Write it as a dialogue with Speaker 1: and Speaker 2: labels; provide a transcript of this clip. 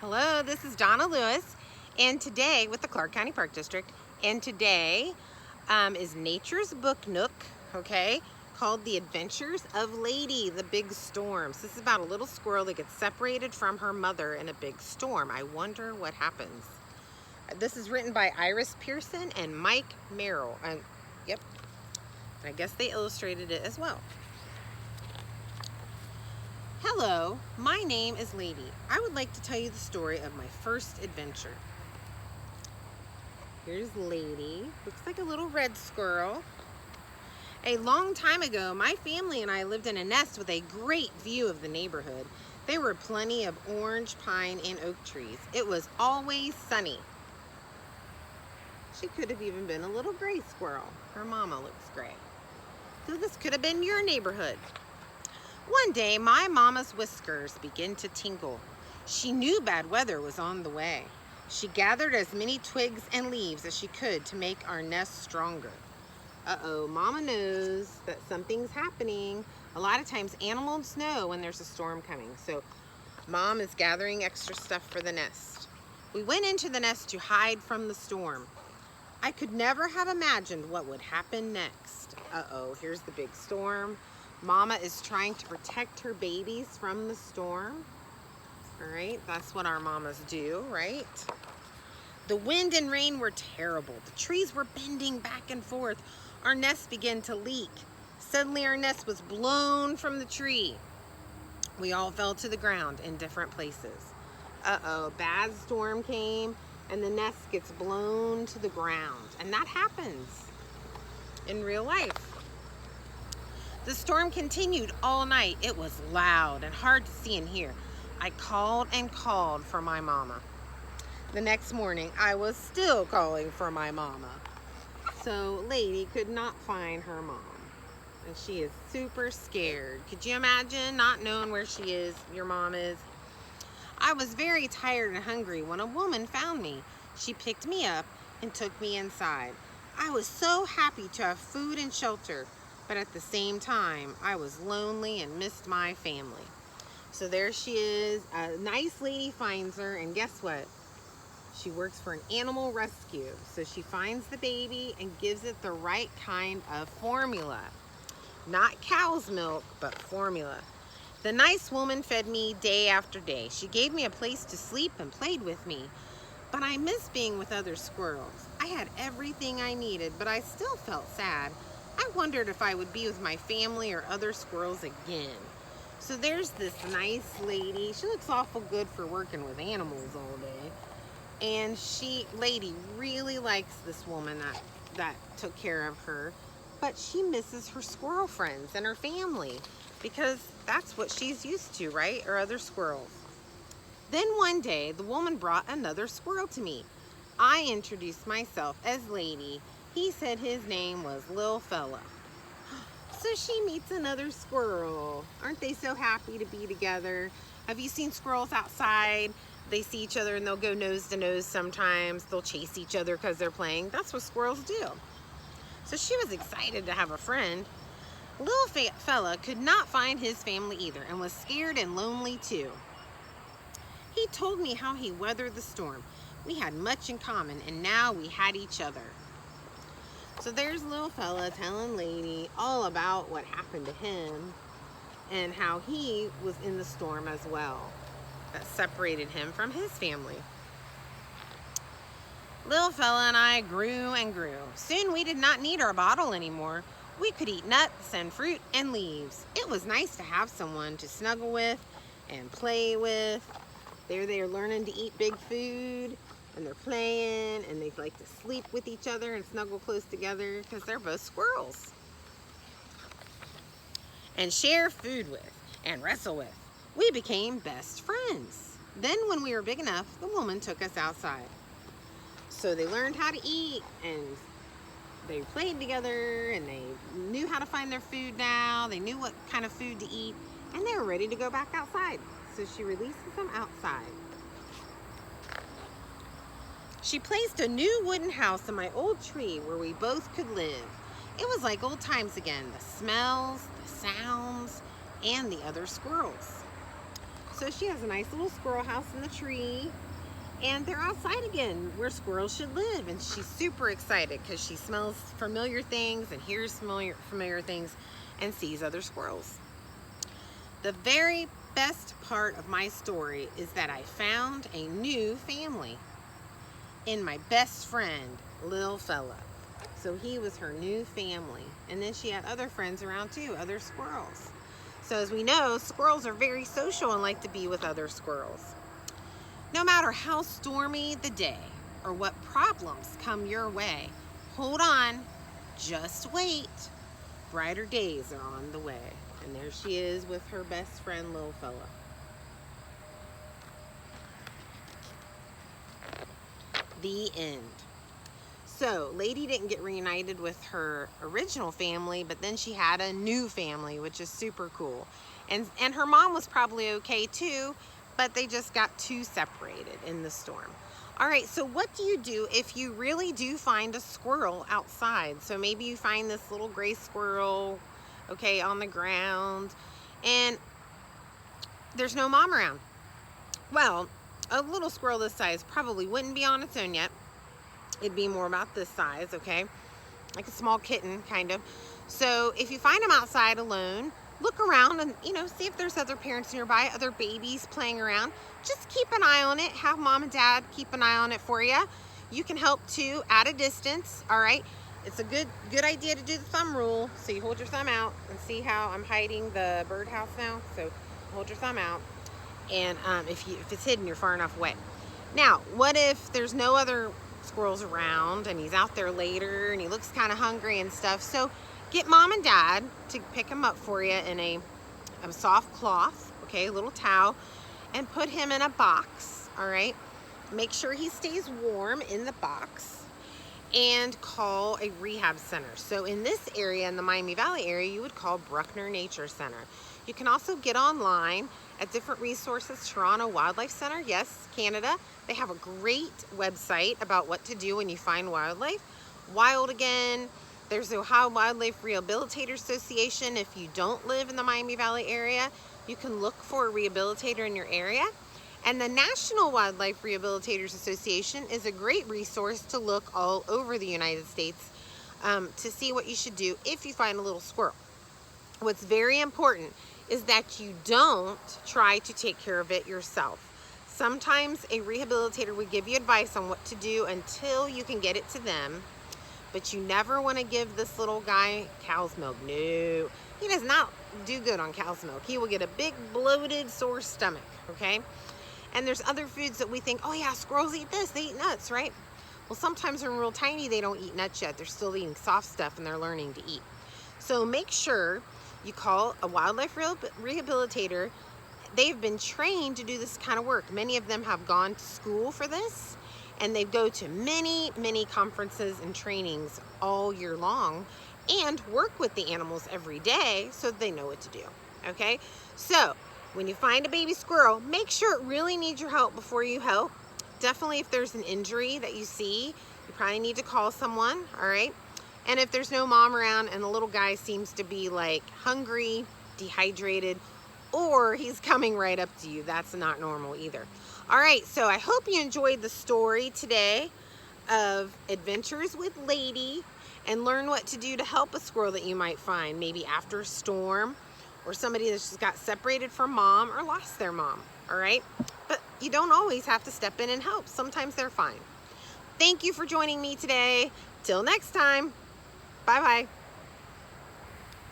Speaker 1: Hello, this is Donna Lewis, and today with the Clark County Park District, and today is Nature's Book Nook, okay, called The Adventures of Lady, the Big Storm. So this is about a little squirrel that gets separated from her mother in a big storm. I wonder what happens. This is written by Iris Pearson and Mike Merrill. Yep, I guess they illustrated it as well. Hello, my name is Lady. I would like to tell you the story of my first adventure. Here's Lady. Looks like a little red squirrel. A long time ago, my family and I lived in a nest with a great view of the neighborhood. There were plenty of orange, pine, and oak trees. It was always sunny. She could have even been a little gray squirrel. Her mama looks gray. So this could have been your neighborhood. One day, my mama's whiskers began to tingle. She knew bad weather was on the way. She gathered as many twigs and leaves as she could to make our nest stronger. Uh-oh, Mama knows that something's happening. A lot of times animals know when there's a storm coming, so Mom is gathering extra stuff for the nest. We went into the nest to hide from the storm. I could never have imagined what would happen next. Uh-oh, here's the big storm. Mama is trying to protect her babies from the storm. All right, that's what our mamas do, right? The wind and rain were terrible. The trees were bending back and forth. Our nest began to leak. Suddenly our nest was blown from the tree. We all fell to the ground in different places. Uh-oh, bad storm came and the nest gets blown to the ground. And that happens in real life. The storm continued all night. It was loud and hard to see and hear. I called and called for my mama. The next morning, I was still calling for my mama. So Lady could not find her mom. And she is super scared. Could you imagine not knowing where she is, your mom is? I was very tired and hungry when a woman found me. She picked me up and took me inside. I was so happy to have food and shelter. But at the same time, I was lonely and missed my family. So there she is. A nice lady finds her, and guess what? She works for an animal rescue. So she finds the baby and gives it the right kind of formula. Not cow's milk, but formula. The nice woman fed me day after day. She gave me a place to sleep and played with me. But I miss being with other squirrels. I had everything I needed, but I still felt sad. I wondered if I would be with my family or other squirrels again. So there's this nice lady. She looks awful good for working with animals all day. And Lady really likes this woman that took care of her. But she misses her squirrel friends and her family because that's what she's used to, right? Or other squirrels. Then one day, the woman brought another squirrel to me. I introduced myself as Lady. He said his name was Lil Fella. So she meets another squirrel. Aren't they so happy to be together? Have you seen squirrels outside? They see each other and they'll go nose to nose sometimes. They'll chase each other because they're playing. That's what squirrels do. So she was excited to have a friend. Lil Fella could not find his family either and was scared and lonely too. He told me how he weathered the storm. We had much in common and now we had each other. So there's Lil Fella telling Lady all about what happened to him and how he was in the storm as well that separated him from his family. Lil Fella and I grew and grew. Soon we did not need our bottle anymore. We could eat nuts and fruit and leaves. It was nice to have someone to snuggle with and play with. They're learning to eat big food. And they're playing, and they like to sleep with each other and snuggle close together because they're both squirrels. And share food with and wrestle with. We became best friends. Then when we were big enough, the woman took us outside. So they learned how to eat, and they played together, and they knew how to find their food now. They knew what kind of food to eat, and they were ready to go back outside. So she releases them outside. She placed a new wooden house in my old tree where we both could live. It was like old times again, the smells, the sounds, and the other squirrels. So she has a nice little squirrel house in the tree. And they're outside again, where squirrels should live. And she's super excited because she smells familiar things and hears familiar things and sees other squirrels. The very best part of my story is that I found a new family in my best friend, Lil Fella. So he was her new family. And then she had other friends around too, other squirrels. So as we know, squirrels are very social and like to be with other squirrels. No matter how stormy the day or what problems come your way, hold on, just wait. Brighter days are on the way. And there she is with her best friend, Lil Fella. The end. So, Lady didn't get reunited with her original family, but then she had a new family, which is super cool. And her mom was probably okay too, but they just got too separated in the storm. All right, so what do you do if you really do find a squirrel outside? So maybe you find this little gray squirrel, okay, on the ground, and there's no mom around. Well, a little squirrel this size probably wouldn't be on its own yet. It'd be more about this size, okay? Like a small kitten, kind of. So if you find them outside alone, look around and, see if there's other parents nearby, other babies playing around. Just keep an eye on it. Have mom and dad keep an eye on it for you. You can help too at a distance, all right? It's a good idea to do the thumb rule. So you hold your thumb out and see how I'm hiding the birdhouse now. So hold your thumb out. And if it's hidden, you're far enough away. Now, what if there's no other squirrels around and he's out there later and he looks kind of hungry and stuff? So get mom and dad to pick him up for you in a soft cloth, okay, a little towel, and put him in a box, all right? Make sure he stays warm in the box and call a rehab center. So in this area, in the Miami Valley area, you would call Bruckner Nature Center. You can also get online at different resources. Toronto Wildlife Center, yes, Canada. They have a great website about what to do when you find wildlife. Wild Again. There's the Ohio Wildlife Rehabilitator Association. If you don't live in the Miami Valley area, you can look for a rehabilitator in your area. And the National Wildlife Rehabilitators Association is a great resource to look all over the United States to see what you should do if you find a little squirrel. What's very important is that you don't try to take care of it yourself. Sometimes a rehabilitator would give you advice on what to do until you can get it to them, but you never want to give this little guy cow's milk. No, he does not do good on cow's milk. He will get a big bloated sore stomach, okay? And there's other foods that we think, oh yeah, squirrels eat this, they eat nuts, right? Well, sometimes when they're real tiny, they don't eat nuts yet. They're still eating soft stuff and they're learning to eat. So make sure you call a wildlife rehabilitator. They've been trained to do this kind of work. Many of them have gone to school for this, and they go to many, many conferences and trainings all year long and work with the animals every day so they know what to do, okay? So when you find a baby squirrel, make sure it really needs your help before you help. Definitely if there's an injury that you see, you probably need to call someone, all right? And if there's no mom around and the little guy seems to be like hungry, dehydrated, or he's coming right up to you, that's not normal either. All right, so I hope you enjoyed the story today of Adventures with Lady and learn what to do to help a squirrel that you might find, maybe after a storm or somebody that's just got separated from mom or lost their mom, all right? But you don't always have to step in and help. Sometimes they're fine. Thank you for joining me today. Till next time. Bye-bye.